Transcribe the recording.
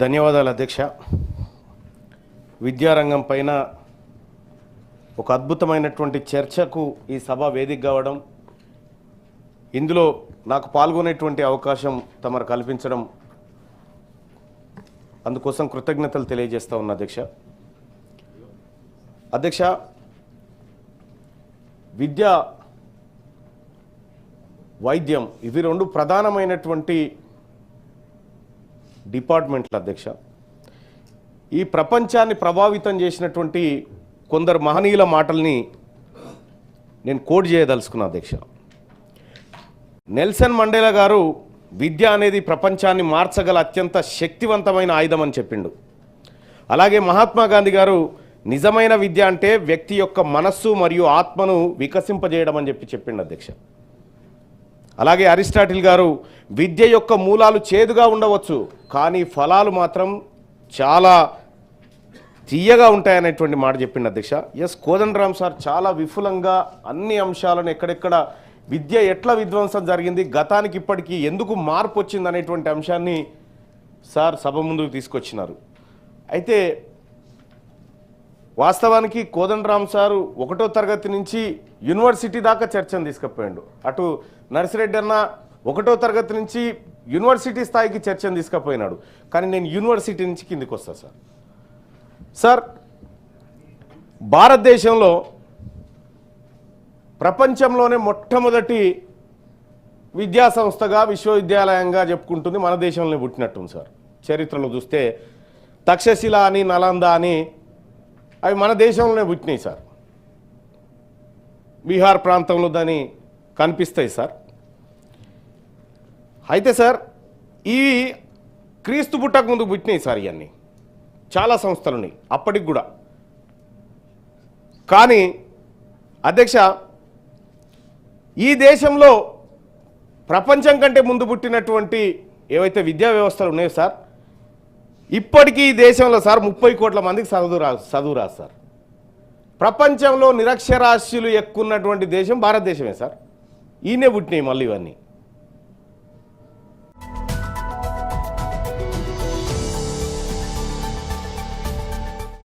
ధన్యవాదాలు అధ్యక్ష. విద్యారంగం పైన ఒక అద్భుతమైనటువంటి చర్చకు ఈ సభ వేదిక కావడం, ఇందులో నాకు పాల్గొనేటువంటి అవకాశం తమరు కల్పించడం, అందుకోసం కృతజ్ఞతలు తెలియజేస్తా ఉన్నా అధ్యక్ష. విద్య, వైద్యం ఇవి రెండు ప్రధానమైనటువంటి డిపార్ట్మెంట్లు అధ్యక్ష. ఈ ప్రపంచాన్ని ప్రభావితం చేసినటువంటి కొందరు మహనీయుల మాటల్ని నేను కోట్ చేయదలుచుకున్నా అధ్యక్ష. నెల్సన్ మండేలా గారు విద్య అనేది ప్రపంచాన్ని మార్చగల అత్యంత శక్తివంతమైన ఆయుధం అని చెప్పిండు. అలాగే మహాత్మా గాంధీ గారు నిజమైన విద్య అంటే వ్యక్తి యొక్క మనస్సు మరియు ఆత్మను వికసింపజేయడం అని చెప్పిండు అధ్యక్ష. అలాగే అరిస్టాటిల్ గారు విద్య యొక్క మూలాలు చేదుగా ఉండవచ్చు, కానీ ఫలాలు మాత్రం చాలా తీయగా ఉంటాయనేటువంటి మాట చెప్పిండు అధ్యక్ష. ఎస్ కోదండరామ్ సార్ చాలా విపులంగా అన్ని అంశాలను ఎక్కడెక్కడ విద్య ఎట్లా విధ్వంసం జరిగింది, గతానికి ఇప్పటికీ ఎందుకు మార్పు వచ్చింది అనేటువంటి అంశాన్ని సార్ సభ ముందుకు తీసుకొచ్చినారు. అయితే వాస్తవానికి కోదండరామ్ సారు 1వ తరగతి నుంచి యూనివర్సిటీ దాకా చర్చను తీసుకుపోయాడు. అటు నర్సిరెడ్డి అన్న 1వ తరగతి నుంచి యూనివర్సిటీ స్థాయికి చర్చను తీసుకుపోయినాడు. కానీ నేను యూనివర్సిటీ నుంచి కిందికి వస్తా సార్. భారతదేశంలో ప్రపంచంలోనే మొట్టమొదటి విద్యా సంస్థగా, విశ్వవిద్యాలయంగా చెప్పుకుంటుంది మన దేశంలోనే పుట్టినట్టుంది సార్. చరిత్రలో చూస్తే తక్షశిల అని, నలంద అని అవి మన దేశంలోనే పుట్టినాయి సార్. బీహార్ ప్రాంతంలో దాన్ని కనిపిస్తాయి సార్. అయితే సార్ ఈ క్రీస్తు పుట్టక ముందు పుట్టినాయి సార్ ఇవన్నీ చాలా సంస్థలు ఉన్నాయి అప్పటికి కూడా. కానీ అధ్యక్ష, ఈ దేశంలో ప్రపంచం కంటే ముందు పుట్టినటువంటి ఏవైతే విద్యా వ్యవస్థలు ఉన్నాయో సార్, ఇప్పటికీ ఈ దేశంలో సార్ 30 కోట్ల మందికి చదువు రాదు సార్. ప్రపంచంలో నిరక్షరాస్యులు ఎక్కువ ఉన్నటువంటి దేశం భారతదేశమే సార్. ఈయనే పుట్టినాయి మళ్ళీ ఇవన్నీ.